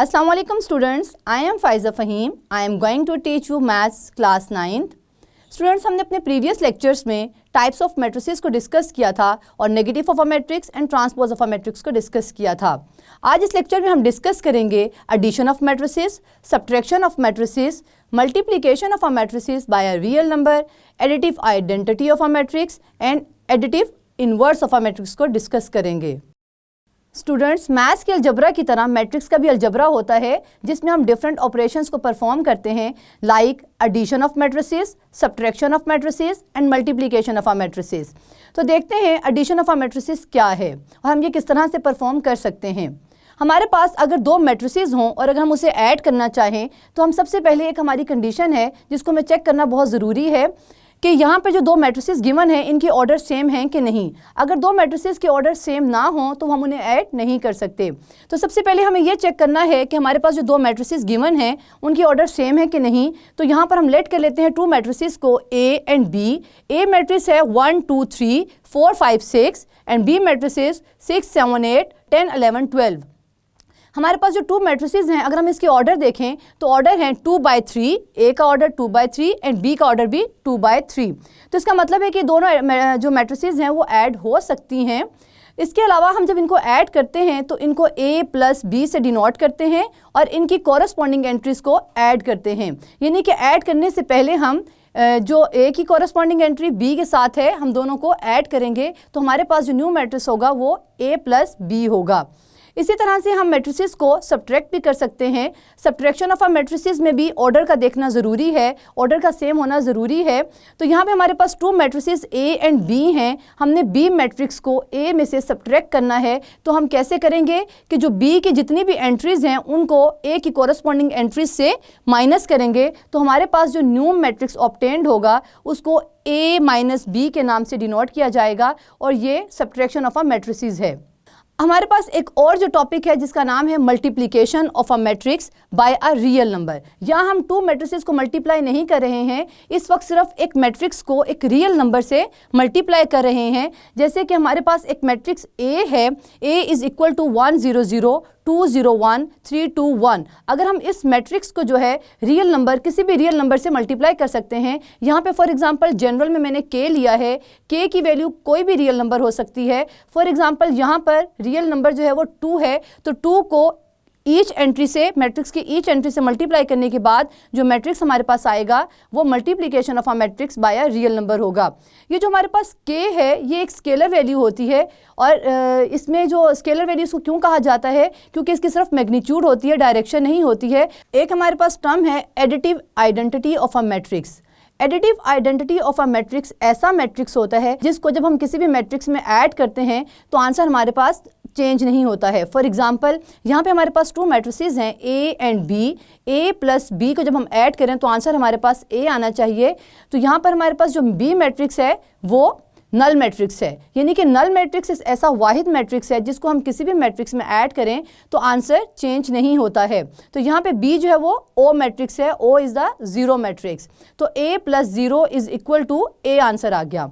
Assalamualaikum students, I am Faiza Fahim. I am going to teach you maths class 9th. Students, हमने अपने previous lectures में types of matrices को discuss किया था और negative of a matrix and transpose of a matrix को discuss किया था। आज इस लेक्चर में हम डिस्कस करेंगे addition of matrices, subtraction of matrices, multiplication of a matrices by a real number, additive identity of a matrix and additive inverse of a matrix को discuss करेंगे। स्टूडेंट्स, मैथ्स के अलजबरा की तरह matrix का भी algebra होता है जिसमें हम डिफरेंट ऑपरेशंस को परफॉर्म करते हैं, like addition of matrices, subtraction of matrices and multiplication of a matrices. तो देखते हैं एडिशन ऑफ अ मैट्रिसेस क्या है और हम ये किस तरह से परफॉर्म कर सकते हैं। हमारे पास अगर दो मैट्रिसेस हों और अगर हम उसे ऐड करना चाहें तो हम सबसे पहले एक हमारी कंडीशन है जिसको हमें चेक करना बहुत ज़रूरी है कि यहाँ पे जो दो मैट्रिसेस गिवन हैं इनके ऑर्डर सेम हैं कि नहीं। अगर दो मैट्रिसेस के ऑर्डर सेम ना हों तो हम उन्हें ऐड नहीं कर सकते। तो सबसे पहले हमें ये चेक करना है कि हमारे पास जो दो मैट्रिसेस गिवन हैं उनकी ऑर्डर सेम है कि नहीं। तो यहाँ पर हम लेट कर लेते हैं टू मैट्रिसेस को A and B. A matrix है 1 2 3 4 5 6 एंड बी मैट्रिसेस 6 7 8 10 11 12। हमारे पास जो टू मैट्रिसेस हैं अगर हम इसके ऑर्डर देखें तो ऑर्डर हैं 2/3, ए का ऑर्डर 2/3 एंड बी का ऑर्डर भी 2/3। तो इसका मतलब है कि दोनों जो मैट्रिसेस हैं वो ऐड हो सकती हैं। इसके अलावा हम जब इनको ऐड करते हैं तो इनको a प्लस बी से डिनोट करते हैं और इनकी कॉरस्पॉन्डिंग एंट्रीज को ऐड करते हैं। यानी कि ऐड करने से पहले हम जो a की कॉरस्पॉन्डिंग एंट्री b के साथ है हम दोनों को ऐड करेंगे तो हमारे पास जो न्यू मैट्रिक्स होगा वो a प्लस बी होगा। इसी तरह से हम मैट्रिसेस को सब्ट्रैक्ट भी कर सकते हैं। सब्ट्रैक्शन ऑफ अ मैट्रिसेस में भी ऑर्डर का देखना ज़रूरी है, ऑर्डर का सेम होना ज़रूरी है। तो यहाँ पे हमारे पास two matrices a and b हैं, हमने बी मैट्रिक्स को ए में से सब्ट्रैक्ट करना है। तो हम कैसे करेंगे कि जो बी की जितनी भी एंट्रीज़ हैं उनको ए की कॉरस्पॉन्डिंग एंट्रीज से माइनस करेंगे तो हमारे पास जो न्यू मैट्रिक्स ऑब्टेन्ड होगा उसको ए माइनस बी के नाम से डिनोट किया जाएगा और ये सब्ट्रैक्शन ऑफ अ मैट्रिसेस है। हमारे पास एक और जो टॉपिक है जिसका नाम है multiplication of a matrix bye a real number. यहाँ हम टू मैट्रिसेस को मल्टीप्लाई नहीं कर रहे हैं, इस वक्त सिर्फ एक मैट्रिक्स को एक रियल नंबर से मल्टीप्लाई कर रहे हैं। जैसे कि हमारे पास एक मैट्रिक्स ए है, ए इज़ इक्वल टू 1 0 0 2 0 1 3 2 1। अगर हम इस मैट्रिक्स को जो है रियल नंबर किसी भी रियल नंबर से मल्टीप्लाई कर सकते हैं। यहाँ पे फॉर एग्जांपल जनरल में मैंने k लिया है, k की वैल्यू कोई भी रियल नंबर हो सकती है। फॉर एग्जांपल यहाँ पर रियल नंबर जो है वो 2 है तो 2 को ईच एंट्री से मैट्रिक्स की ईच एंट्री से मल्टीप्लाई करने के बाद जो मैट्रिक्स हमारे पास आएगा वो multiplication of a matrix bye a real number होगा। ये जो हमारे पास k है ये एक स्केलर वैल्यू होती है और इसमें जो स्केलर वैल्यू इसको क्यों कहा जाता है क्योंकि इसकी सिर्फ मैग्नीट्यूड होती है, डायरेक्शन नहीं होती है। एक हमारे पास टर्म है additive identity of a matrix. Additive identity of a matrix ऐसा मैट्रिक्स होता है जिसको जब हम किसी भी मैट्रिक्स में ऐड करते हैं तो आंसर हमारे पास चेंज नहीं होता है। फॉर एग्जांपल यहाँ पे हमारे पास टू मैट्रिसेस हैं a and b। a plus b को जब हम ऐड करें तो आंसर हमारे पास a आना चाहिए। तो यहाँ पर हमारे पास जो b मैट्रिक्स है वो नल मैट्रिक्स है। यानी कि नल मैट्रिक्स ऐसा वाहिद मैट्रिक्स है जिसको हम किसी भी मैट्रिक्स में ऐड करें तो आंसर चेंज नहीं होता है। तो यहाँ पे b जो है वो o मैट्रिक्स है, o is the zero matrix. तो a plus 0 is equal to a answer आ गया।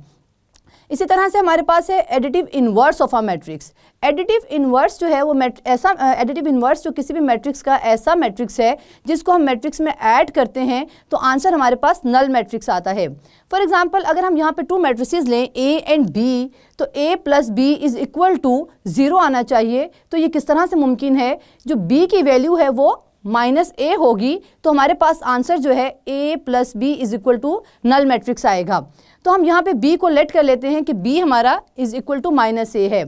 इसी तरह से हमारे पास है additive inverse of a matrix. Additive inverse जो है वो ऐसा एडिटिव इनवर्स जो किसी भी मैट्रिक्स का ऐसा मैट्रिक्स है जिसको हम मैट्रिक्स में ऐड करते हैं तो आंसर हमारे पास नल मैट्रिक्स आता है। फॉर एग्जांपल अगर हम यहाँ पे टू मैट्रिसेस लें a एंड b तो a plus B is equal to 0 आना चाहिए। तो ये किस तरह से मुमकिन है, जो b की वैल्यू है वो -a होगी तो हमारे पास आंसर जो है a plus B is equal to null matrix आएगा। तो हम यहाँ पे b को लेट कर लेते हैं कि b हमारा इज़ इक्वल टू -a है।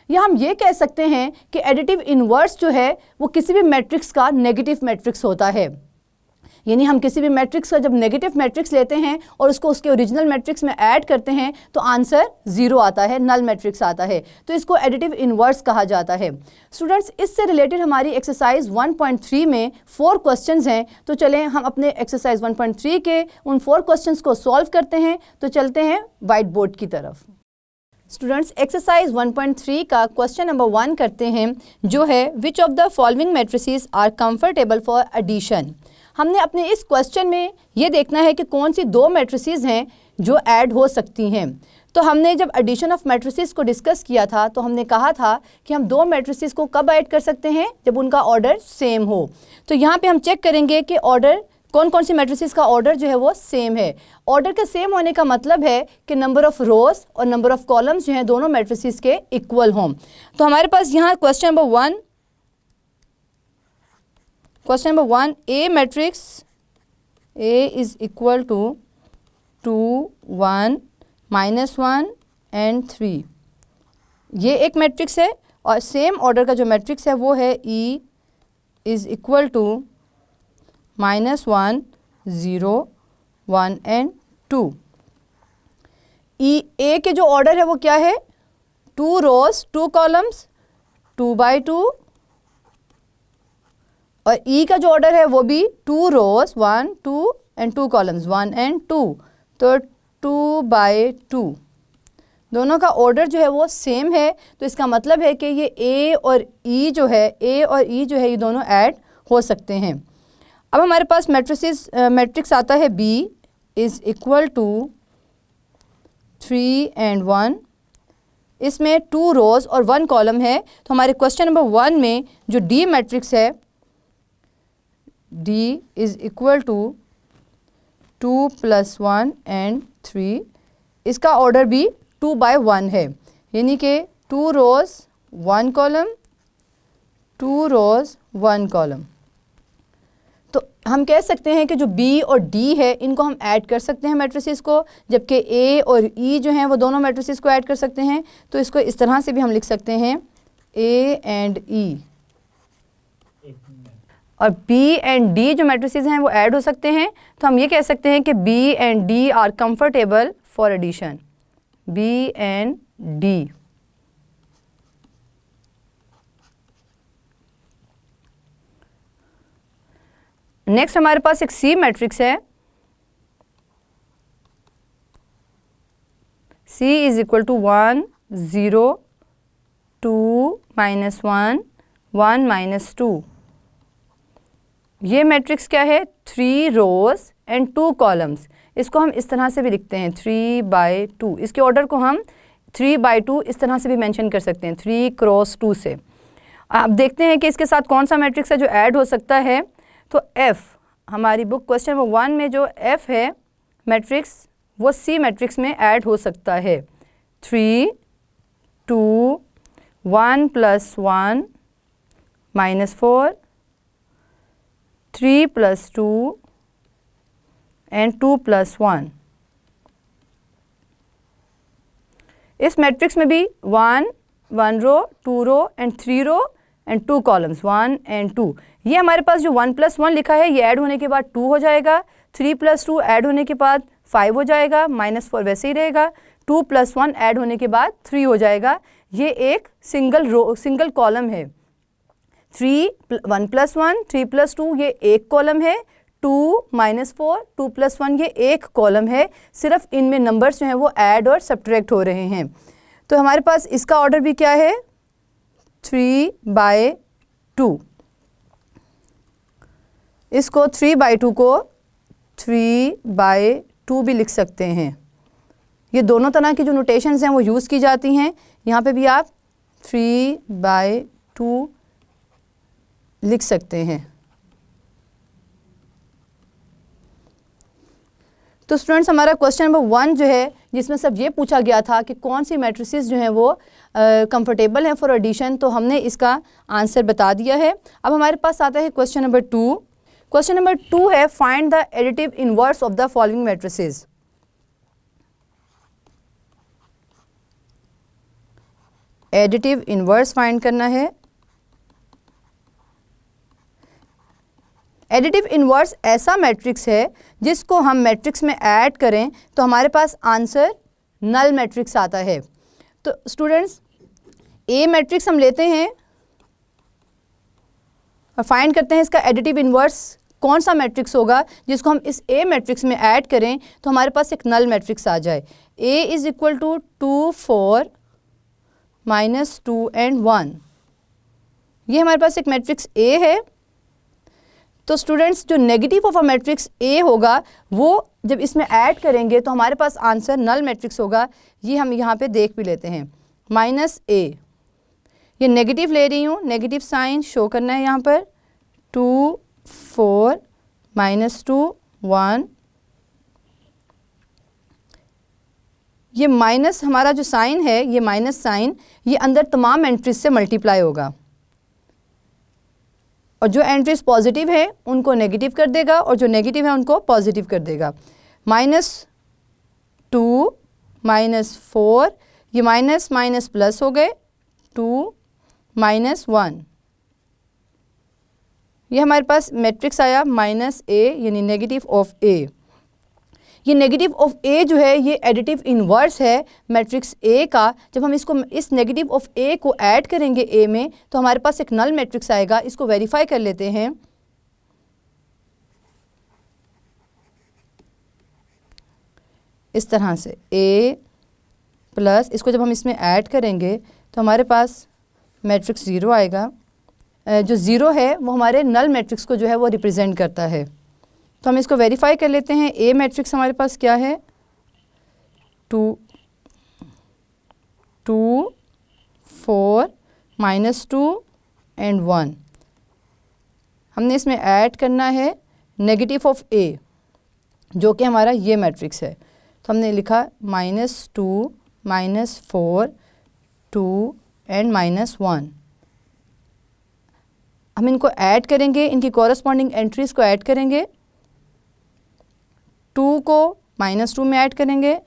या हम ये कह सकते हैं कि एडिटिव इनवर्स जो है वो किसी भी मैट्रिक्स का नेगेटिव मैट्रिक्स होता है। यानी हम किसी भी मैट्रिक्स का जब नेगेटिव मैट्रिक्स लेते हैं और उसको उसके ओरिजिनल मैट्रिक्स में ऐड करते हैं तो आंसर 0 आता है, नल मैट्रिक्स आता है। तो इसको एडिटिव इनवर्स कहा जाता है। स्टूडेंट्स, इससे रिलेटेड हमारी एक्सरसाइज 1.3 में 4 क्वेश्चंस हैं। तो चलें हम अपने एक्सरसाइज 1.3 के उन 4 क्वेश्चंस को सॉल्व करते हैं। तो चलते हैं वाइट बोर्ड की तरफ। स्टूडेंट्स, एक्सरसाइज 1.3 का क्वेश्चन नंबर 1 करते हैं जो है which of the following matrices are comfortable for addition. हमने अपने इस क्वेश्चन में ये देखना है कि कौन सी दो मैट्रिसेस हैं जो ऐड हो सकती हैं। तो हमने जब एडिशन ऑफ मैट्रिसेस को डिस्कस किया था तो हमने कहा था कि हम दो मैट्रिसेस को कब ऐड कर सकते हैं, जब उनका ऑर्डर सेम हो। तो यहाँ पे हम चेक करेंगे कि ऑर्डर कौन कौन सी मैट्रिसेस का ऑर्डर जो है वो सेम है। ऑर्डर के सेम होने का मतलब है कि नंबर ऑफ रोज और नंबर ऑफ कॉलम्स जो हैं दोनों मैट्रिसेस के इक्वल हों। तो हमारे पास यहाँ question number one, A matrix A is equal to 2 1 -1 and 3, ये एक मैट्रिक्स है। और सेम ऑर्डर का जो मैट्रिक्स है वो है E is equal to -1 0 1 and 2। A के जो ऑर्डर है वो क्या है, 2 रोज 2 कॉलम्स 2 by 2, और ई का जो ऑर्डर है वो भी 2 रोज 1 2 एंड 2 कॉलम्स 1 एंड 2, तो 2 by 2। दोनों का ऑर्डर जो है वो सेम है, तो इसका मतलब है कि ये ए और ई जो है ये दोनों ऐड हो सकते हैं। अब हमारे पास मैट्रिक्स आता है B is equal to 3 and 1, इसमें 2 रोज और 1 कॉलम है। तो हमारे क्वेश्चन नंबर 1 में जो डी मैट्रिक्स है, D is equal to 2 + 1 and 3, इसका ऑर्डर भी 2 by 1 है, यानी कि 2 रोज 1 कॉलम 2 रोज 1 कॉलम। तो हम कह सकते हैं कि जो बी और डी है इनको हम ऐड कर सकते हैं मैट्रिसेस को, जबकि ए और ई जो हैं वो दोनों मैट्रिसेस को ऐड कर सकते हैं। तो इसको इस तरह से भी हम लिख सकते हैं ए एंड ई, और बी एंड डी जो मैट्रिसेस हैं वो ऐड हो सकते हैं। तो हम ये कह सकते हैं कि B and D are comfortable for addition, B and D. Next हमारे पास एक सी मैट्रिक्स है, C इज इक्वल टू 1 0 2 -1 1 -2। ये मैट्रिक्स क्या है, 3 रोज एंड 2 कॉलम्स। इसको हम इस तरह से भी लिखते हैं 3 by 2। इसके ऑर्डर को हम 3 by 2 इस तरह से भी मेंशन कर सकते हैं, 3 × 2 से। अब देखते हैं कि इसके साथ कौन सा मैट्रिक्स है जो ऐड हो सकता है। तो F, हमारी बुक क्वेश्चन नंबर 1 में जो F है मैट्रिक्स, वो C मैट्रिक्स में ऐड हो सकता है। 3 2 1 + 1 -4 3 + 2 and 2 + 1। इस मैट्रिक्स में भी 1 row 2 row and 3 row and 2 columns 1 and 2। ये हमारे पास जो 1 + 1 लिखा है ये ऐड होने के बाद 2 हो जाएगा, 3 + 2 ऐड होने के बाद 5 हो जाएगा, -4 वैसे ही रहेगा, 2 + 1 ऐड होने के बाद 3 हो जाएगा। ये एक सिंगल कॉलम है। 1 + 1 3 + 2 ये एक कॉलम है, 2 -4 2 + 1 ये एक कॉलम है। सिर्फ इनमें नंबर्स जो हैं वो ऐड और सब्ट्रैक्ट हो रहे हैं। तो हमारे पास इसका ऑर्डर भी क्या है, 3 by 2। इसको 3 by 2 को 3 by 2 भी लिख सकते हैं। ये दोनों तरह की जो नोटेशंस हैं वो यूज़ की जाती हैं। यहाँ पे भी आप 3 by 2 लिख सकते हैं। तो स्टूडेंट्स, हमारा क्वेश्चन नंबर 1 जो है जिसमें सब ये पूछा गया था कि कौन सी मैट्रिसेस जो हैं वो कंफर्टेबल हैं फॉर एडिशन, तो हमने इसका आंसर बता दिया है। अब हमारे पास आता है क्वेश्चन नंबर 2। क्वेश्चन नंबर 2 है find the additive inverse of the following matrices. Additive inverse find करना है। एडिटिव इनवर्स ऐसा मैट्रिक्स है जिसको हम मैट्रिक्स में ऐड करें तो हमारे पास आंसर नल मैट्रिक्स आता है। तो स्टूडेंट्स, ए मैट्रिक्स हम लेते हैं और फाइंड करते हैं इसका एडिटिव इनवर्स कौन सा मैट्रिक्स होगा जिसको हम इस ए मैट्रिक्स में ऐड करें तो हमारे पास एक नल मैट्रिक्स आ जाए। ए इज इक्वल टू 2 4 -2 and 1। ये हमारे पास एक मैट्रिक्स ए है। तो स्टूडेंट्स जो negative of a matrix A होगा वो जब इसमें ऐड करेंगे तो हमारे पास आंसर नल मैट्रिक्स होगा। ये हम यहाँ पे देख भी लेते हैं। माइनस ए, ये नेगेटिव ले रही हूँ, नेगेटिव साइन शो करना है यहाँ पर। 2 4 -2 1, ये माइनस हमारा जो साइन है, ये माइनस साइन ये अंदर तमाम एंट्रीज से मल्टीप्लाई होगा और जो एंट्रीज पॉजिटिव है उनको नेगेटिव कर देगा और जो नेगेटिव है उनको पॉजिटिव कर देगा। -2 -4, ये माइनस माइनस प्लस हो गए। 2 -1, ये हमारे पास मैट्रिक्स आया -a यानी नेगेटिव ऑफ a। ये नेगेटिव ऑफ a जो है ये एडिटिव इन्वर्स है मैट्रिक्स a का। जब हम इसको इस नेगेटिव ऑफ a को ऐड करेंगे a में तो हमारे पास एक नल मैट्रिक्स आएगा। इसको वेरीफाई कर लेते हैं। इस तरह से a प्लस, इसको जब हम इसमें ऐड करेंगे तो हमारे पास मैट्रिक्स 0 आएगा। जो 0 है वो हमारे नल मैट्रिक्स को जो है वो रिप्रेजेंट करता है। तो हम इसको वेरीफाई कर लेते हैं। ए मैट्रिक्स हमारे पास क्या है? 2 4 -2 एंड 1। हमने इसमें ऐड करना है नेगेटिव ऑफ ए जो कि हमारा ये मैट्रिक्स है। तो हमने लिखा -2 -4 2 एंड -1। हम इनको ऐड करेंगे, इनकी कॉरस्पॉन्डिंग एंट्रीज को ऐड करेंगे। 2 को -2 में ऐड करेंगे।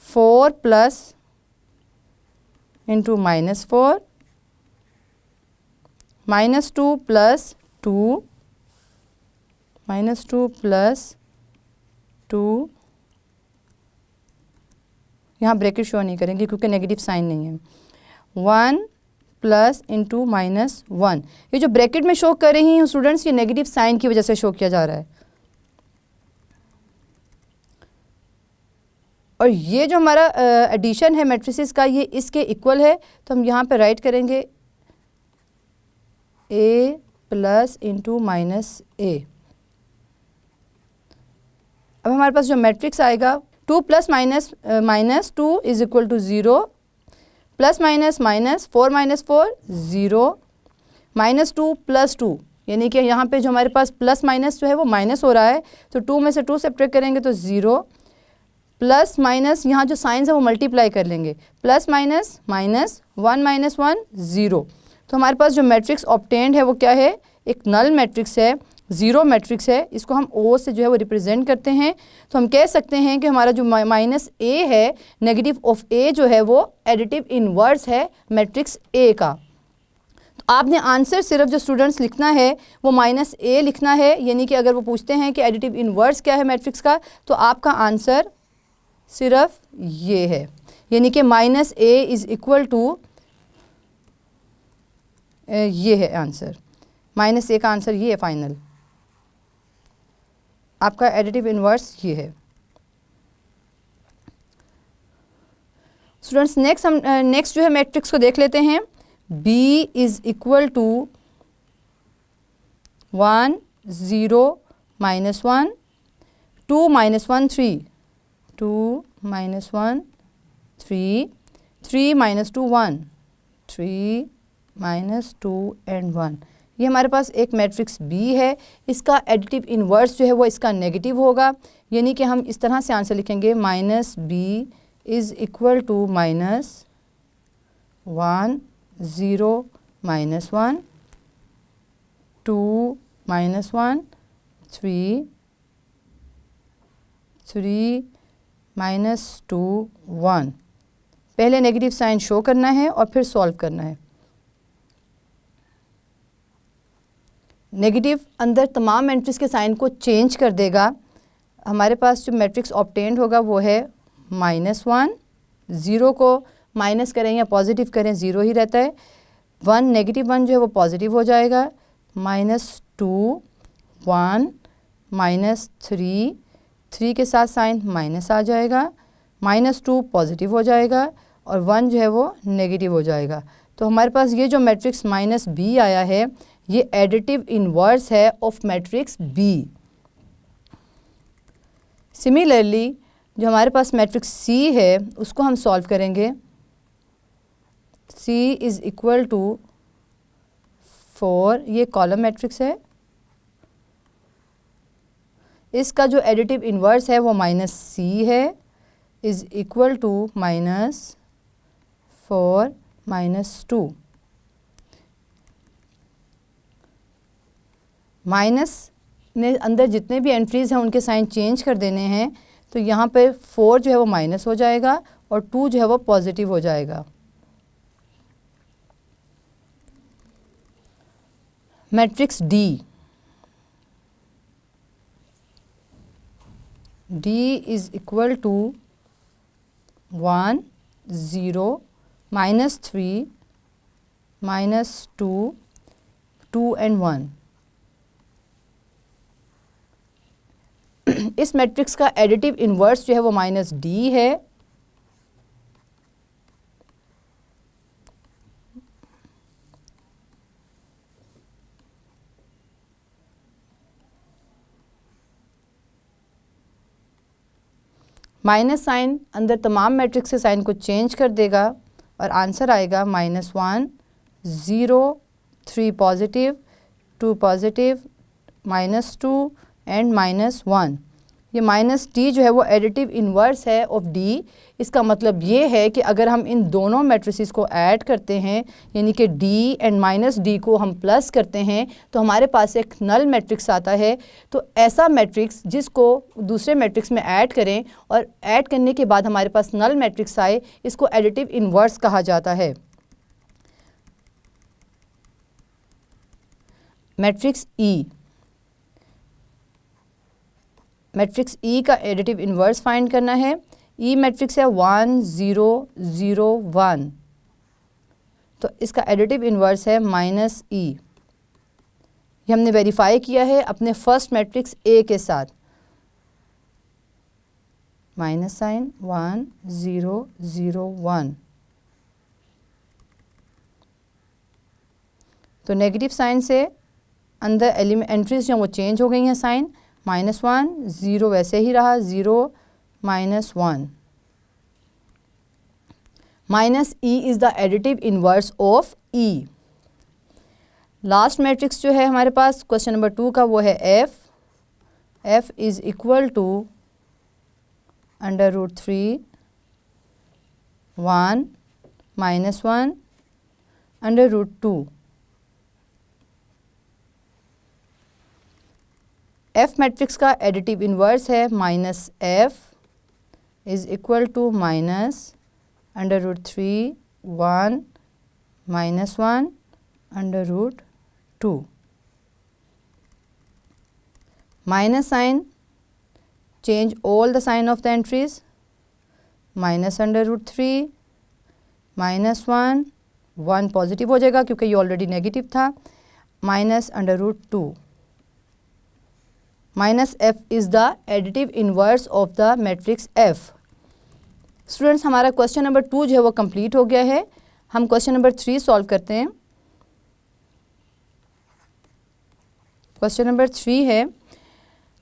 4 प्लस इंटू -4, -2 प्लस 2, -2 प्लस 2, यहाँ ब्रैकेट शो नहीं करेंगे क्योंकि नेगेटिव साइन नहीं है। 1 प्लस इंटू -1, ये जो ब्रैकेट में शो कर रही हूँ स्टूडेंट्स, ये नेगेटिव साइन की वजह से शो किया जा रहा है। और ये जो हमारा एडिशन है मैट्रिसेस का, ये इसके इक्वल है। तो हम यहाँ पे राइट करेंगे a प्लस इंटू -a। अब हमारे पास जो मैट्रिक्स आएगा 2 plus -2 is equal to 0, plus minus minus 4 -4 0, -2 plus 2, यानी कि यहाँ पे जो हमारे पास प्लस माइनस जो है वो माइनस हो रहा है। तो 2 में से 2 सब्ट्रैक्ट करेंगे तो 0, प्लस माइनस यहाँ जो साइंस है वो मल्टीप्लाई कर लेंगे। Plus minus minus 1 -1 0। तो हमारे पास जो मैट्रिक्स ऑब्टेन्ड है वो क्या है? एक नल मैट्रिक्स है, 0 मैट्रिक्स है। इसको हम O से जो है वो रिप्रेजेंट करते हैं। तो हम कह सकते हैं कि हमारा जो -a है, नेगेटिव ऑफ a जो है वो एडिटिव इन्वर्स है मैट्रिक्स A का। तो आपने आंसर सिर्फ जो स्टूडेंट्स लिखना है वो -a लिखना है। यानी कि अगर वो पूछते हैं कि एडिटिव इन्वर्स क्या है मैट्रिक्स का, तो आपका आंसर सिर्फ ये है। यानी कि -a इज़ इक्वल टू, ये है आंसर। -a का आंसर ये है फाइनल। आपका एडिटिव इन्वर्स ये है। स्टूडेंट्स नेक्स्ट जो है मैट्रिक्स को देख लेते हैं। B is equal to 1 0 -1 2 -1 3 2 -1 3 3 -2 1 3 -2 and 1। ये हमारे पास एक मैट्रिक्स B है। इसका एडिटिव इन्वर्स जो है वो इसका नेगेटिव होगा। यानी कि हम इस तरह से आंसर लिखेंगे -B इज़ इक्वल टू -1 0 -1 2 -1 3 3 -2 1। पहले नेगेटिव साइन शो करना है और फिर सॉल्व करना है। नेगेटिव अंदर तमाम एंट्रीज के साइन को चेंज कर देगा। हमारे पास जो मैट्रिक्स ऑब्टेन्ड होगा वो है -1, 0 को माइनस करें या पॉजिटिव करें 0 ही रहता है। 1 -1 जो है वो पॉजिटिव हो जाएगा। -2 1 -3 3 के साथ साइन माइनस आ जाएगा। -2 पॉजिटिव हो जाएगा और 1 जो है वो नेगेटिव हो जाएगा। तो हमारे पास ये जो मैट्रिक्स माइनस बी आया है ये एडिटिव इन्वर्स है ऑफ मैट्रिक्स बी। सिमिलरली जो हमारे पास मैट्रिक्स सी है उसको हम सॉल्व करेंगे। सी इज़ इक्वल टू 4, ये कॉलम मैट्रिक्स है, इसका जो एडिटिव इन्वर्स है वो माइनस सी है, इज़ इक्वल टू -4 -2। माइनस ने अंदर जितने भी एंट्रीज़ हैं उनके साइन चेंज कर देने हैं, तो यहाँ पे 4 जो है वो माइनस हो जाएगा और 2 जो है वो पॉजिटिव हो जाएगा। Matrix D, D is equal to 1 0 -3 -2 2 and 1। इस मैट्रिक्स का एडिटिव इन्वर्स जो है वो माइनस डी है। माइनस साइन अंदर तमाम मैट्रिक्स के साइन को चेंज कर देगा और आंसर आएगा -1 0 3 पॉजिटिव 2 पॉजिटिव -2 एंड -1। ये माइनस डी जो है वो एडिटिव इन्वर्स है ऑफ डी। इसका मतलब ये है कि अगर हम इन दोनों मैट्रिसेस को ऐड करते हैं यानी कि डी एंड माइनस डी को हम प्लस करते हैं तो हमारे पास एक नल मैट्रिक्स आता है। तो ऐसा मैट्रिक्स जिसको दूसरे मैट्रिक्स में ऐड करें और ऐड करने के बाद हमारे पास नल मैट्रिक्स आए, इसको एडिटिव इन्वर्स कहा जाता है। मैट्रिक्स ई, मैट्रिक्स ई का एडिटिव इन्वर्स फाइंड करना है। ई मैट्रिक्स है 1 0 0 1, तो इसका एडिटिव इन्वर्स है -e। ये हमने वेरीफाई किया है अपने फर्स्ट मैट्रिक्स ए के साथ। माइनस साइन 1 0 0 1, तो नेगेटिव साइन से अंदर एलिमेंट एंट्रीज जो वो चेंज हो गई हैं साइन। -1 0 वैसे ही रहा, 0 -1। -e is the additive inverse of e। Last matrix जो है हमारे पास क्वेश्चन नंबर 2 का वो है f। f is equal to √3 1 -1 √2। f matrix का एडिटिव इन्वर्स है -f is equal to -√3 1 -1 √2। Minus sign change all the sign of the entries, -√3 -1 1 positive हो जाएगा क्योंकि ये ऑलरेडी नेगेटिव था, -√2। -f is the additive inverse of the matrix f। Students हमारा question number 2 जो है वो कंप्लीट हो गया है। हम क्वेश्चन नंबर 3 सॉल्व करते हैं। क्वेश्चन नंबर 3 है,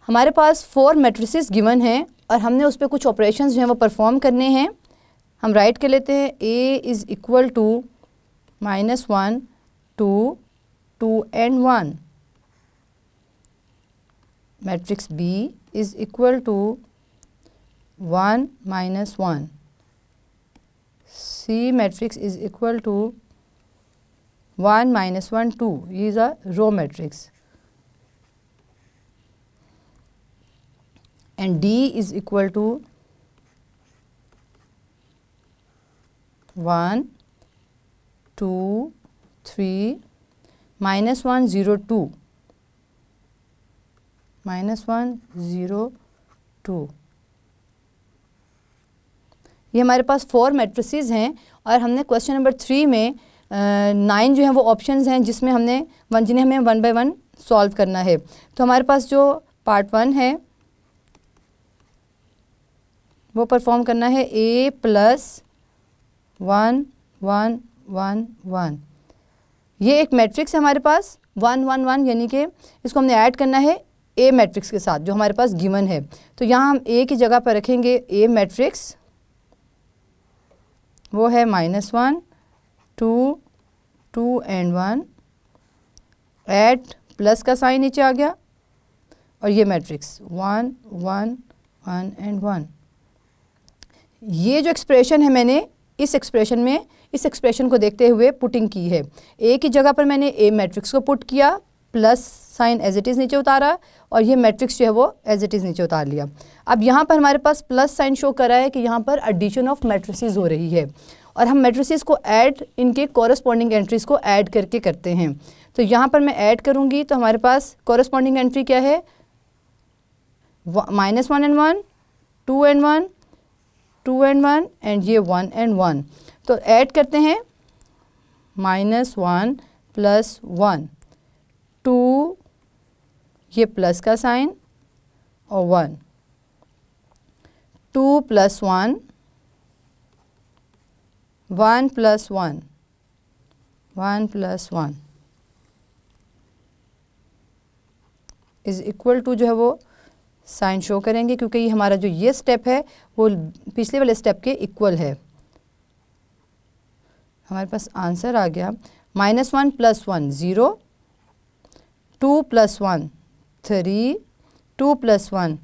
हमारे पास 4 मैट्रिसेस गिवन हैं और हमने उस पर कुछ ऑपरेशंस जो हैं वो परफॉर्म करने हैं। हम राइट कर लेते हैं a is equal to -1 2 2 and 1। Matrix B is equal to 1 -1। C matrix is equal to 1 -1 2। ये is a row matrix. And D is equal to 1 2 3 -1 0 2 -1 0 2। ये हमारे पास 4 मैट्रिसेस हैं और हमने क्वेश्चन नंबर 3 में 9 जो हैं वो ऑप्शंस हैं जिसमें जिन्हें हमें 1 बाय 1 सॉल्व करना है। तो हमारे पास जो पार्ट 1 है वो परफॉर्म करना है a + 1 1 1 1। ये एक मैट्रिक्स है हमारे पास 1 1 1, यानी कि इसको हमने ऐड करना है ए मैट्रिक्स के साथ जो हमारे पास गिवन है। तो यहाँ हम ए की जगह पर रखेंगे ए मैट्रिक्स, वो है -1 2 2 एंड 1, ऐड प्लस का साइन नीचे आ गया, और ये मैट्रिक्स 1 1 1 एंड 1। ये जो एक्सप्रेशन है मैंने इस एक्सप्रेशन को देखते हुए पुटिंग की है। ए की जगह पर मैंने ए मैट्रिक्स को पुट किया, plus sign as it is नीचे उतारा, और ये मैट्रिक्स जो है वो एज इट इज़ नीचे उतार लिया। अब यहाँ पर हमारे पास प्लस साइन शो कर रहा है कि यहाँ पर एडिशन ऑफ मैट्रिसेस हो रही है, और हम मैट्रिसेस को ऐड इनके कॉरस्पॉन्डिंग एंट्रीज़ को ऐड करके करते हैं। तो यहाँ पर मैं ऐड करूँगी तो हमारे पास कॉरस्पॉन्डिंग एंट्री क्या है, -1 एंड 1, 2 एंड 1, 2 एंड 1, एंड ये 1 एंड 1। तो ऐड करते हैं -1 + 1 2, ये प्लस का साइन, और 1 2 + 1 1 + 1 1 + 1 इज़ इक्वल टू जो है वो साइन शो करेंगे, क्योंकि ये हमारा जो ये स्टेप है वो पिछले वाले स्टेप के इक्वल है। हमारे पास आंसर आ गया -1 + 1 0, 2 + 1 3, 2 + 1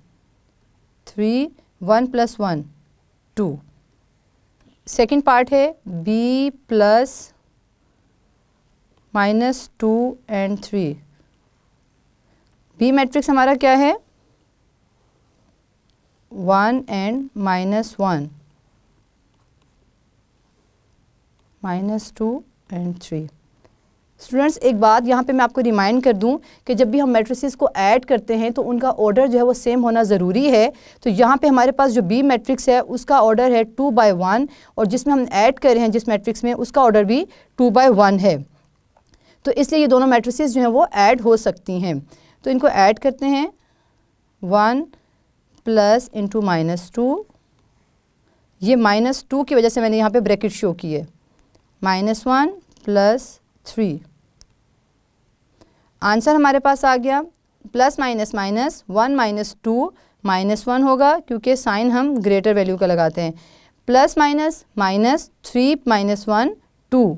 3, 1 + 1 2। सेकेंड पार्ट है b + -2 एंड 3। बी मैट्रिक्स हमारा क्या है, 1 एंड -1, -2 एंड 3। स्टूडेंट्स, एक बात यहाँ पे मैं आपको रिमाइंड कर दूँ कि जब भी हम मैट्रिसेस को ऐड करते हैं तो उनका ऑर्डर जो है वो सेम होना ज़रूरी है। तो यहाँ पे हमारे पास जो बी मैट्रिक्स है उसका ऑर्डर है 2/1, और जिसमें हम ऐड कर रहे हैं जिस मैट्रिक्स में उसका ऑर्डर भी 2/1 है। तो इसलिए ये दोनों मैट्रिसेस जो हैं वो ऐड हो सकती हैं। तो इनको ऐड करते हैं, 1 + × -2, ये -2 की वजह से मैंने यहाँ पे ब्रैकेट शो की है, -1 + 3। आंसर हमारे पास आ गया +- 1 - 2 -1 होगा, क्योंकि साइन हम ग्रेटर वैल्यू का लगाते हैं, +- -3 - 1 2,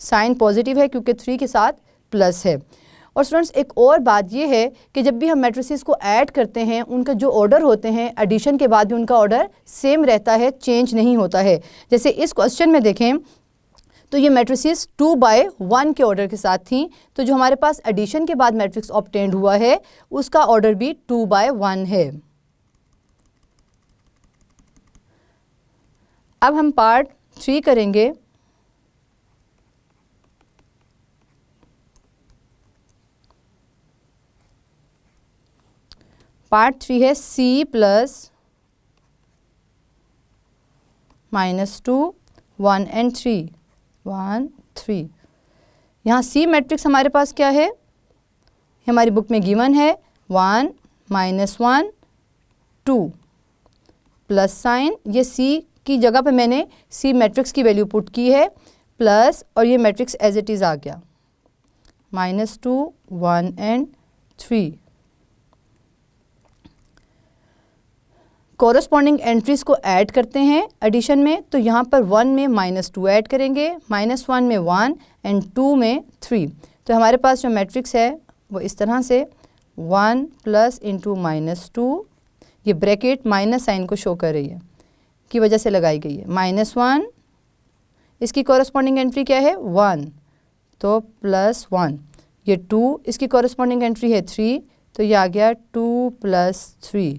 साइन पॉजिटिव है क्योंकि 3 के साथ प्लस है। और स्टूडेंट्स, एक और बात ये है कि जब भी हम मैट्रिसेस को ऐड करते हैं उनका जो ऑर्डर होते हैं एडिशन के बाद भी उनका ऑर्डर सेम रहता है, चेंज नहीं होता है। जैसे इस क्वेश्चन में देखें तो ये मैट्रिसेस 2/1 के ऑर्डर के साथ थी, तो जो हमारे पास एडिशन के बाद मैट्रिक्स ऑब्टेन्ड हुआ है उसका ऑर्डर भी 2/1 है। अब हम पार्ट 3 करेंगे। पार्ट 3 है C + -2 1 एंड 3 1 3। यहाँ C मैट्रिक्स हमारे पास क्या है, हमारी बुक में गिवन है 1 -1 2 प्लस साइन, ये C की जगह पे मैंने C मैट्रिक्स की वैल्यू पुट की है, प्लस, और ये मैट्रिक्स एज इट इज़ आ गया -2 1 एंड 3। कॉरस्पॉन्डिंग एंट्रीज़ को ऐड करते हैं एडिशन में, तो यहाँ पर 1 में -2 ऐड करेंगे, -1 में 1 एंड 2 में 3। तो हमारे पास जो मैट्रिक्स है वो इस तरह से 1 + × -2, ये ब्रैकेट माइनस साइन को शो कर रही है की वजह से लगाई गई है, -1, इसकी कॉरस्पॉन्डिंग एंट्री क्या है 1, तो +1, ये 2, इसकी कॉरस्पॉन्डिंग एंट्री है 3, तो ये आ गया 2 + 3।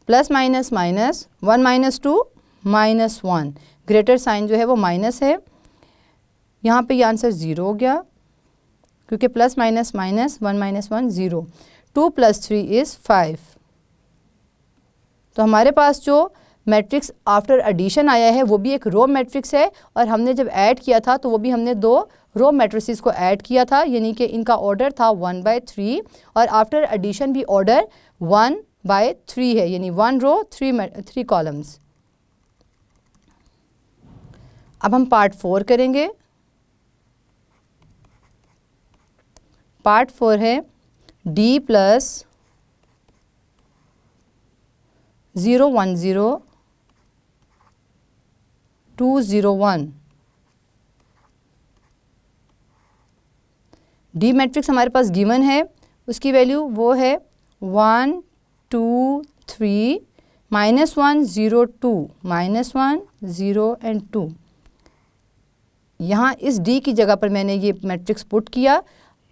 +- -1 - 2 -1, ग्रेटर साइन जो है वो माइनस है, यहाँ पे ये आंसर 0 हो गया क्योंकि +- -1 - 1 0, 2 + 3 इज़ 5। तो हमारे पास जो मैट्रिक्स आफ्टर एडिशन आया है वो भी एक रो मैट्रिक्स है, और हमने जब ऐड किया था तो वो भी हमने 2 रो मैट्रिसेस को ऐड किया था, यानी कि इनका ऑर्डर था 1/3, और आफ्टर एडिशन भी ऑर्डर 1 बाय 3 है, यानी 1 रो 3 कॉलम्स। अब हम पार्ट 4 करेंगे। पार्ट 4 है D प्लस 0 1 0 2 0 1। डी मैट्रिक्स हमारे पास गिवन है, उसकी वैल्यू वो है 1 2 3 -1 0 2 -1 0 एंड 2। यहाँ इस डी की जगह पर मैंने ये मैट्रिक्स पुट किया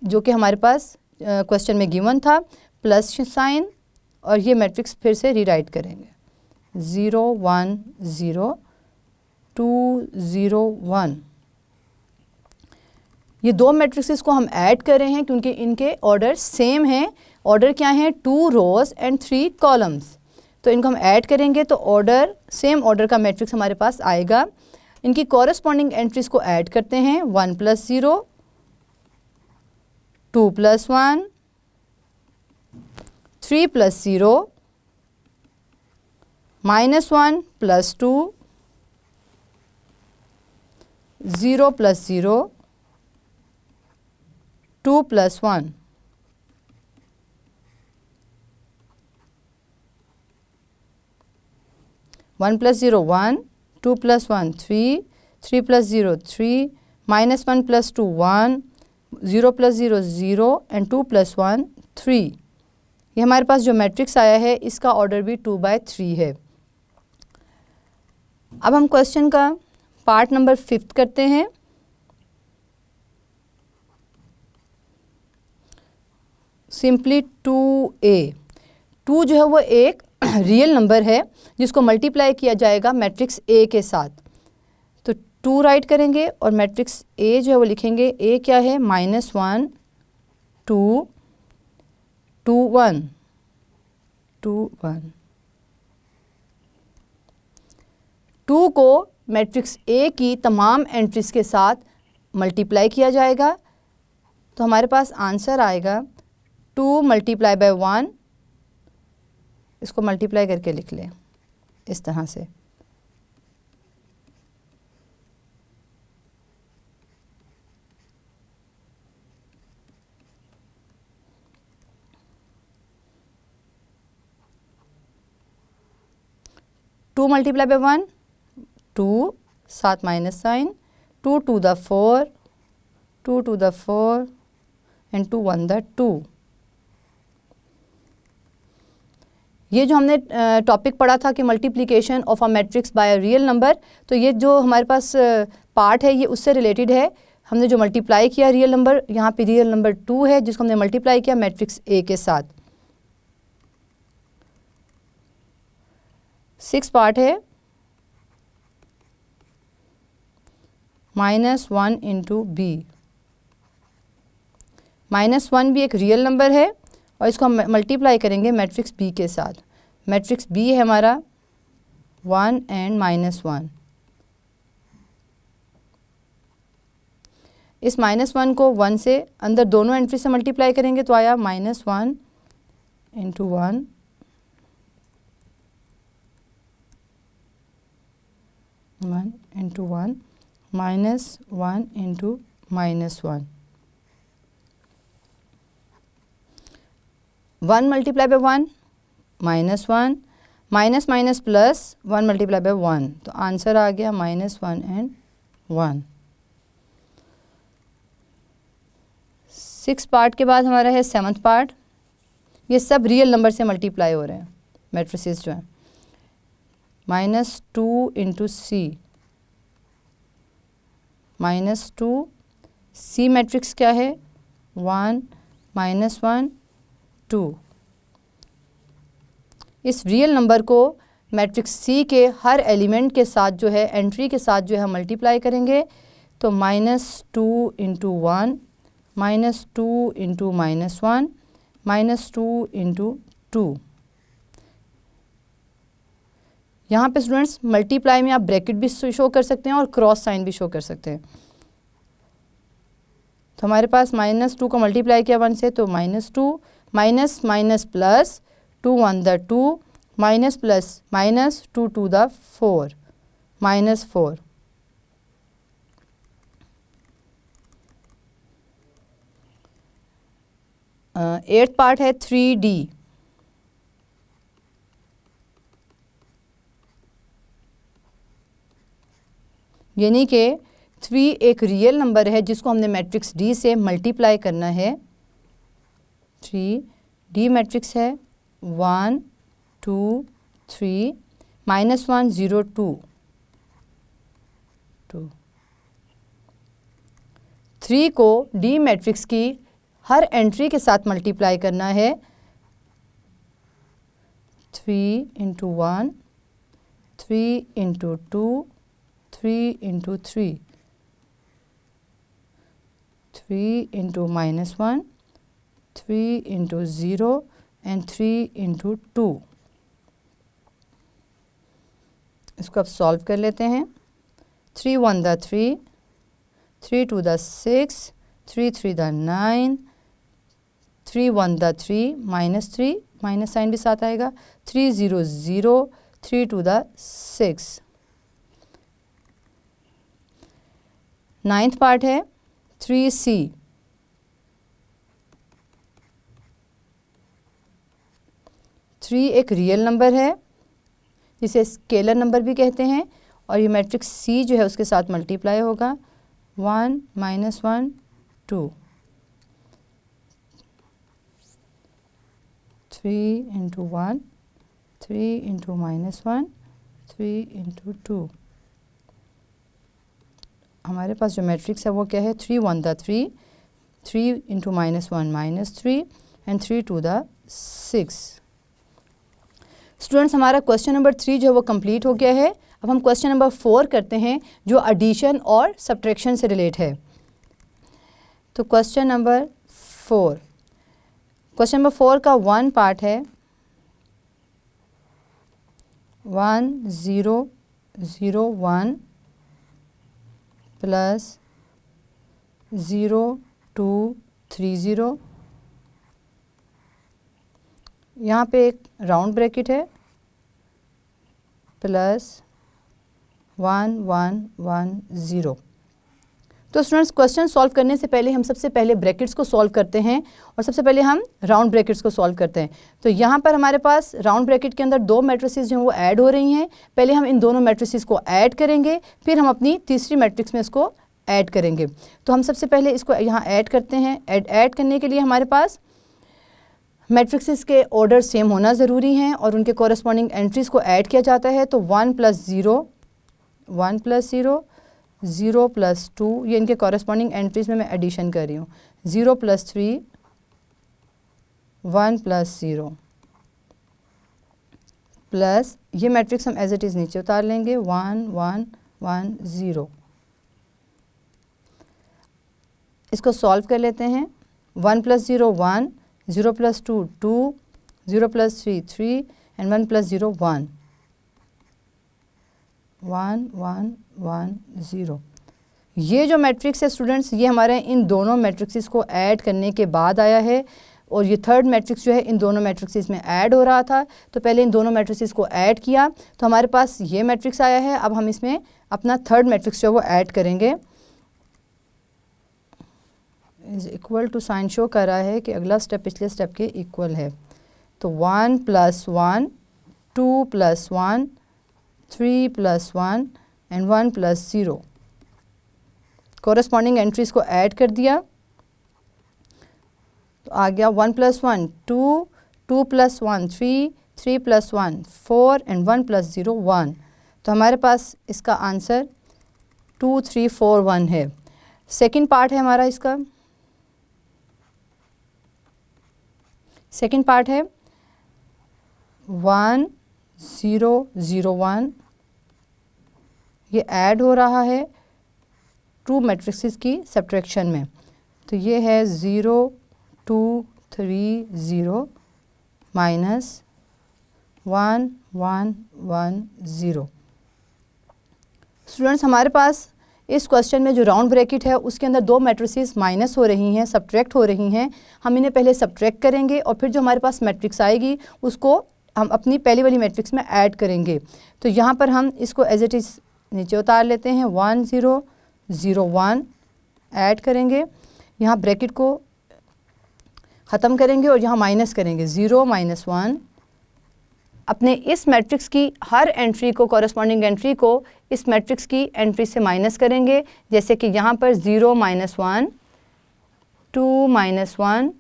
जो कि हमारे पास क्वेश्चन में गिवन था, प्लस साइन, और ये मैट्रिक्स फिर से रीराइट करेंगे 0 1 0 2 0 1। ये दो मैट्रिक्सेस को हम ऐड कर रहे हैं क्योंकि इनके ऑर्डर सेम हैं। ऑर्डर क्या है? 2 रोज एंड 3 कॉलम्स। तो इनको हम ऐड करेंगे तो ऑर्डर, सेम ऑर्डर का मैट्रिक्स हमारे पास आएगा। इनकी कॉरेस्पॉन्डिंग एंट्रीज को ऐड करते हैं, 1 + 0 2 + 1 3 + 0 -1 + 2 0 + 0 2 + 1। (1 + 0 1 2 + 1 3 3 + 0 3 -1 + 2 1 0 + 0 0 एंड 2 + 1 3। ये हमारे पास जो मैट्रिक्स आया है इसका ऑर्डर भी 2/3 है। अब हम क्वेश्चन का पार्ट नंबर 5 करते हैं। Simply 2a। 2 जो है वो एक रियल नंबर है जिसको मल्टीप्लाई किया जाएगा मैट्रिक्स A के साथ। तो 2 राइट करेंगे और मैट्रिक्स A जो है वो लिखेंगे। A क्या है? -1 2 2 1 2 1। 2 को मैट्रिक्स A की तमाम एंट्रीज के साथ मल्टीप्लाई किया जाएगा तो हमारे पास आंसर आएगा 2 × 1। इसको मल्टीप्लाई करके लिख लें इस तरह से। टू मल्टीप्लाई बाय 1 2, साथ minus sign, 2 to the 4 2 to the 4 and 2 1 the 2। ये जो हमने टॉपिक पढ़ा था कि multiplication of a matrix bye a real number, तो ये जो हमारे पास पार्ट है ये उससे रिलेटेड है। हमने जो मल्टीप्लाई किया रियल नंबर, यहाँ पे रियल नंबर 2 है जिसको हमने मल्टीप्लाई किया मैट्रिक्स A के साथ। 6 पार्ट है -1 × B। -1 भी एक रियल नंबर है और इसको हम मल्टीप्लाई करेंगे मैट्रिक्स B के साथ। मैट्रिक्स B है हमारा 1 एंड -1। इस -1 को 1 से अंदर दोनों एंट्री से मल्टीप्लाई करेंगे तो आया -1 × 1 1 -1 × 1 -1 × -1। 1 multiply by 1 -1 minus minus plus 1 multiply by 1, तो आंसर आ गया -1 एंड 1। 6 पार्ट के बाद हमारा है 7th पार्ट। ये सब रियल नंबर से मल्टीप्लाई हो रहे हैं मैट्रिसेस जो हैं। -2 × C -2 C मैट्रिक्स क्या है 1 -1 2। इस रियल नंबर को मैट्रिक्स C के हर एलिमेंट के साथ जो है एंट्री के साथ जो है मल्टीप्लाई करेंगे तो -2 × 1 -2 × -1 -2 × 2। यहाँ पे स्टूडेंट्स मल्टीप्लाई में आप ब्रैकेट भी शो कर सकते हैं और क्रॉस साइन भी शो कर सकते हैं। तो हमारे पास -2 को मल्टीप्लाई किया 1 से तो -2 minus minus plus 2 1 the 2, minus plus minus 2 2 the 4, minus 4. Eighth part है 3D, यानी कि 3 एक रियल नंबर है जिसको हमने मैट्रिक्स D से मल्टीप्लाई करना है। 3D मैट्रिक्स है 1 2 3 -1 0 2 2। 3 को D मैट्रिक्स की हर एंट्री के साथ मल्टीप्लाई करना है। 3 × 1, 3 × 2, 3 × 3, 3 × -1, 3 × 0 and 3 × 2। इसको अब सॉल्व कर लेते हैं। 3 1 the 3, 3 2 the 6, 3 3 the 9, 3 1 the 3, -3 minus sign भी साथ आएगा, 3 0 0, 3 2 the 6। नाइन्थ पार्ट है 3C, थ्री एक रियल नंबर है जिसे स्केलर नंबर भी कहते हैं, और ये मैट्रिक्स C जो है उसके साथ मल्टीप्लाई होगा। 1 -1 2, 3 × 1, 3 × -1, 3 × 2। हमारे पास जो मैट्रिक्स है वो क्या है? 3 1 the 3, 3 × -1 -3 and 3 2 the 6। स्टूडेंट्स, हमारा क्वेश्चन नंबर 3 जो है वो कंप्लीट हो गया है। अब हम क्वेश्चन नंबर 4 करते हैं जो एडिशन और सब्ट्रैक्शन से रिलेट है। तो क्वेश्चन नंबर 4, क्वेश्चन नंबर 4 का 1 पार्ट है 1 0 0 1 प्लस 0 2 3 0। यहाँ पे एक राउंड ब्रैकेट है प्लस 1 1 1 0। तो स्टूडेंट्स, क्वेश्चन सॉल्व करने से पहले हम सबसे पहले ब्रैकेट्स को सॉल्व करते हैं और सबसे पहले हम राउंड ब्रैकेट्स को सॉल्व करते हैं। तो यहाँ पर हमारे पास राउंड ब्रैकेट के अंदर दो मैट्रिसेस जो हैं वो ऐड हो रही हैं। पहले हम इन दोनों मैट्रिसेस को ऐड करेंगे, फिर हम अपनी तीसरी मैट्रिक्स में इसको ऐड करेंगे। तो हम सबसे पहले इसको यहाँ ऐड करते हैं। ऐड करने के लिए हमारे पास मैट्रिक्सेस के ऑर्डर सेम होना ज़रूरी हैं और उनके कॉरस्पॉन्डिंग एंट्रीज़ को ऐड किया जाता है। तो 1 + 0, 1 + 0, 0 + 2, ये इनके कॉरस्पॉन्डिंग एंट्रीज़ में मैं एडिशन कर रही हूँ। 0 + 3, 1 + 0 प्लस ये मैट्रिक्स हम एज इट इज़ नीचे उतार लेंगे 1 1 1 0। इसको सॉल्व कर लेते हैं। 1 + 0 1, 0 + 2 2, 0 + 3 3 and 1 + 0 1, 1 1 1 0। ये जो मैट्रिक्स है स्टूडेंट्स, ये हमारे इन दोनों मैट्रिक्सेस को ऐड करने के बाद आया है और ये थर्ड मैट्रिक्स जो है इन दोनों मैट्रिक्सेस में ऐड हो रहा था। तो पहले इन दोनों मैट्रिक्सेस को ऐड किया तो हमारे पास ये मैट्रिक्स आया है। अब हम इसमें अपना थर्ड मैट्रिक्स जो है वो ऐड करेंगे। Is equal to sign show कर रहा है कि अगला स्टेप पिछले स्टेप के इक्वल है। तो 1 + 1, 2 + 1, 3 + 1 and 1 + 0। कॉरस्पॉन्डिंग एंट्रीज़ को ऐड कर दिया तो आ गया 1 + 1 2, 2 + 1 3, 3 + 1 4 and 1 + 0 1। तो हमारे पास इसका आंसर 2 3 4 1 है। सेकंड पार्ट है हमारा इसका। सेकंड पार्ट है 1 0 0 1, ये ऐड हो रहा है टू मैट्रिक्सेस की सब्ट्रैक्शन में। तो ये है 0 2 3 0 माइनस 1 1 1 0। स्टूडेंट्स, हमारे पास इस क्वेश्चन में जो राउंड ब्रैकेट है उसके अंदर दो मैट्रिसेस माइनस हो रही हैं, सब्ट्रैक्ट हो रही हैं। हम इन्हें पहले सब्ट्रैक्ट करेंगे और फिर जो हमारे पास मैट्रिक्स आएगी उसको हम अपनी पहली वाली मैट्रिक्स में ऐड करेंगे। तो यहाँ पर हम इसको एज इट इज़ नीचे उतार लेते हैं, 1 0 0 1 ऐड करेंगे, यहाँ ब्रैकेट को ख़त्म करेंगे और यहाँ माइनस करेंगे, 0 -1। अपने इस मैट्रिक्स की हर एंट्री को, कॉरस्पॉन्डिंग एंट्री को इस मैट्रिक्स की एंट्री से माइनस करेंगे। जैसे कि यहाँ पर 0 -1 2 -1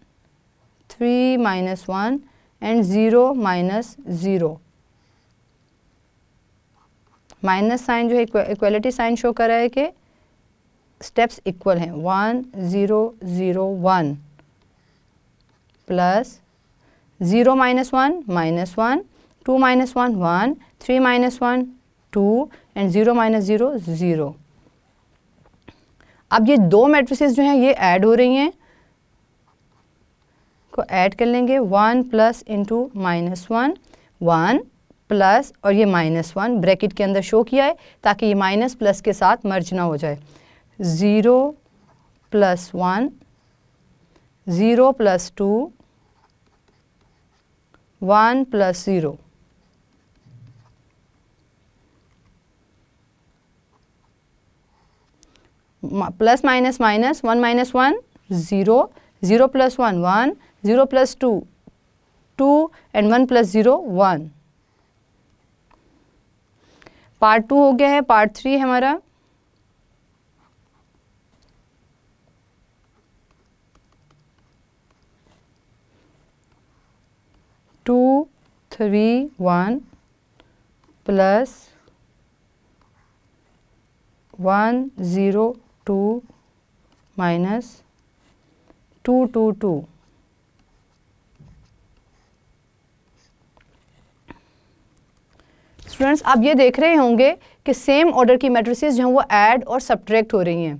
3 -1 एंड 0 -0। माइनस साइन जो है इक्वलिटी साइन शो कर रहा है कि स्टेप्स इक्वल हैं। 1 0 0 1 प्लस 0 -1 -1 2 -1 1 3 -1 2 एंड 0 -0 0। अब ये दो मैट्रिसेस जो हैं ये ऐड हो रही हैं, को ऐड कर लेंगे। 1 प्लस इंटू -1 1 प्लस और ये -1 ब्रैकेट के अंदर शो किया है ताकि ये माइनस प्लस के साथ मर्ज ना हो जाए। 0 + 1 0 + 2 1 + 0। Plus minus minus 1 - 1 0 0 + 1 1 0 + 2 2 and 1 + 0 1। Part 2 हो गया है। पार्ट 3 है हमारा। To 3 1 plus 1 0 2 minus 2 2 2। स्टूडेंट्स आप ये देख रहे होंगे कि सेम ऑर्डर की मैट्रिसेस जो हैं वो ऐड और सब्ट्रैक्ट हो रही हैं।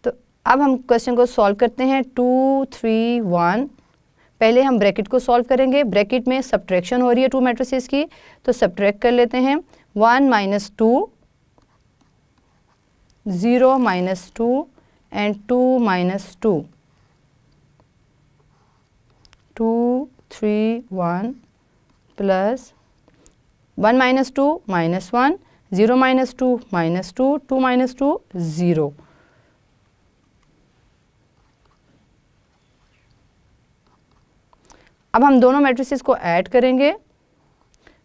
तो अब हम क्वेश्चन को सॉल्व करते हैं। 2 3 1 पहले हम ब्रैकेट को सॉल्व करेंगे। ब्रैकेट में सब्ट्रैक्शन हो रही है टू मैट्रिसेस की, तो सब्ट्रैक्ट कर लेते हैं। 1 - 2 0 -2 एंड 2 -2 2 3 1 प्लस 1 - 2 -1 0 -2 -2 2 -2 0। अब हम दोनों मैट्रिसेस को ऐड करेंगे।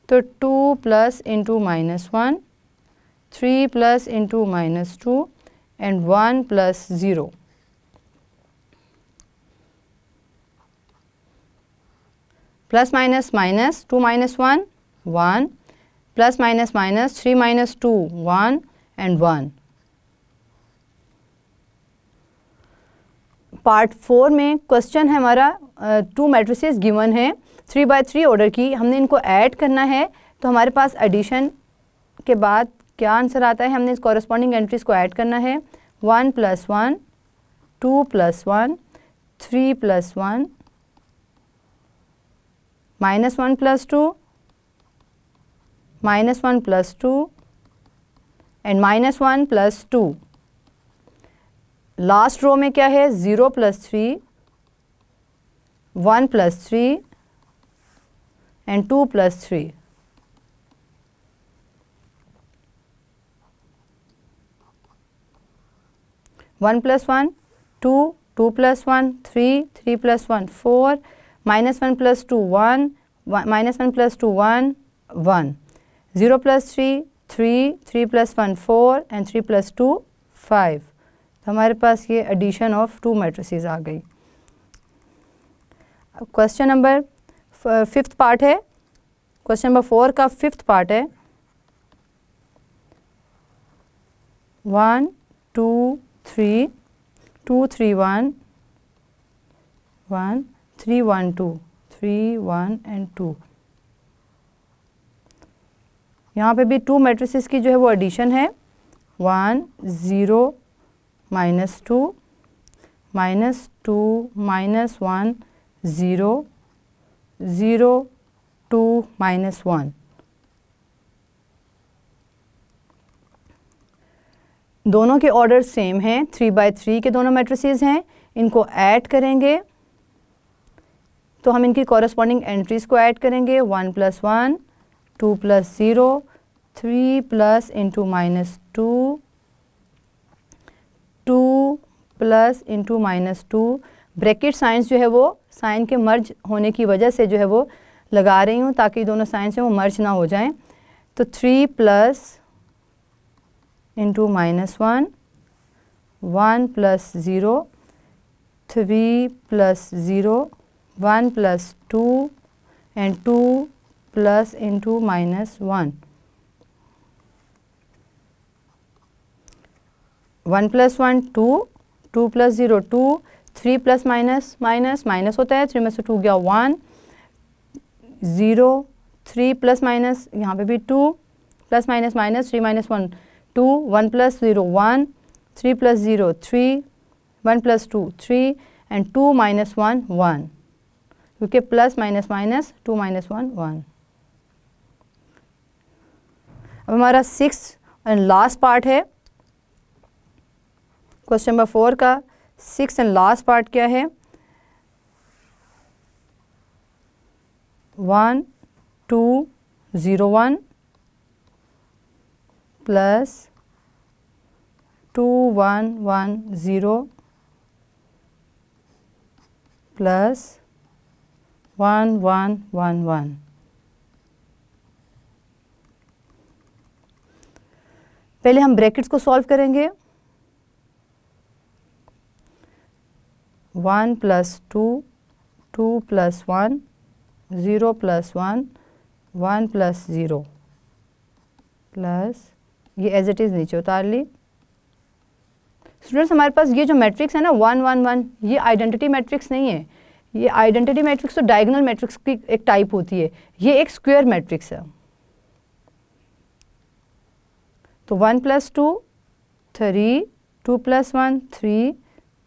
तो 2 plus into -1 3 plus into -2 and 1 plus 0। Plus minus minus 2 -1 1 plus minus minus 3 -2 1 and 1। Part 4 में क्वेश्चन है हमारा, टू मैट्रिसेस गिवन है 3 by 3 ऑर्डर की, हमने इनको ऐड करना है। तो हमारे पास एडिशन के बाद क्या आंसर आता है, हमने इस कॉरस्पॉन्डिंग एंट्रीज को ऐड करना है। 1 + 1 2 + 1 3 + 1 -1 + 2 -1 + 2 एंड -1 + 2। लास्ट रो में क्या है, 0 + 3 1 + 3 एंड 2 + 3। One + 1 2 2 + 1 3 3 + 1 4 -1 + 2 1 -1 + 2 1 1 0 + 3 3 3 + 1 4 and 3 + 2 5। तो हमारे पास ये एडिशन ऑफ टू मैट्रिसेस आ गई। क्वेश्चन नंबर 5th पार्ट है, क्वेश्चन नंबर 4 का 5th पार्ट है। 1 2 3 2 3 1 1 3 1 2 3 1 एंड 2। यहाँ पे भी टू मैट्रिसेस की जो है वो एडिशन है। 1 0 -2 -2 -1 0 0 2 -1। दोनों के ऑर्डर सेम हैं, 3/3 के दोनों मैट्रिसेस हैं। इनको ऐड करेंगे तो हम इनकी कॉरस्पॉन्डिंग एंट्रीज़ को ऐड करेंगे। 1 + 1, 2 + 0, 3 plus into -2, 2 plus into -2। Bracket science जो है वो साइन के मर्ज होने की वजह से जो है वो लगा रही हूँ ताकि दोनों साइंस हैं वो मर्ज ना हो जाएं। तो 3 plus into -1, 1 + 0, 3 + 0, 1 + 2 and 2 plus into -1। 1 + 1 2, 2 + 0 2, 3 plus minus minus होता है, 3 में से 2 गया 1, 0, 3 प्लस माइनस यहाँ पे भी 2 प्लस माइनस 3 - 1 2, 1 + 0 1, 3 + 0 3, 1 + 2 3 and 2 - 1 1, क्योंकि प्लस माइनस 2 - 1 1। अब हमारा 6th एंड लास्ट पार्ट है क्वेश्चन नंबर 4 का। 6th एंड लास्ट पार्ट क्या है? 1 2 0 1 प्लस 2 1 1 0 प्लस 1 1 1 1। पहले हम ब्रैकेट्स को सॉल्व करेंगे। 1 + 2, 2 + 1, 0 + 1, 1 + 0 प्लस ये एज इट इज़ नीचे उतार ली। स्टूडेंट्स, हमारे पास ये जो मैट्रिक्स है ना 1 1 1, ये आइडेंटिटी मैट्रिक्स नहीं है। ये आइडेंटिटी मैट्रिक्स तो डायगोनल मैट्रिक्स की एक टाइप होती है, ये एक स्क्वायर मैट्रिक्स है। तो 1 + 2 3, 2 + 1 3,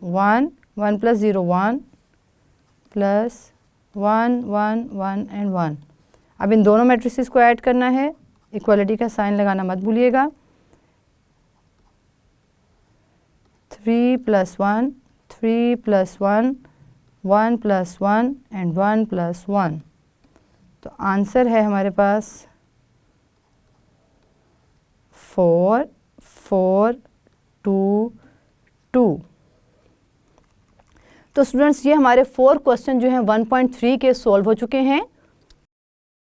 1, 1 + 0 1 प्लस 1 1 1 and 1। अब इन दोनों मैट्रिसेस को ऐड करना है, इक्वालिटी का साइन लगाना मत भूलिएगा। 3 + 1, 3 + 1, 1 + 1 and 1 + 1। तो आंसर है हमारे पास 4 4 2 2। तो स्टूडेंट्स, ये हमारे 4 क्वेश्चन जो हैं 1.3 के सॉल्व हो चुके हैं।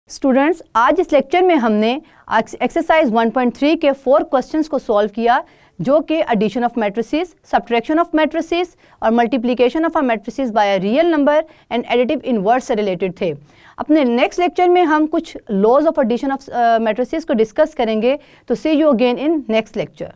स्टूडेंट्स, आज इस लेक्चर में हमने एक्सरसाइज 1.3 के 4 क्वेश्चंस को सॉल्व किया, जो कि addition of matrices, subtraction of matrices और multiplication of a matrices by a real number and additive inverse से रिलेटेड थे। अपने नेक्स्ट लेक्चर में हम कुछ laws of addition of matrices को डिस्कस करेंगे। तो see you again in next lecture.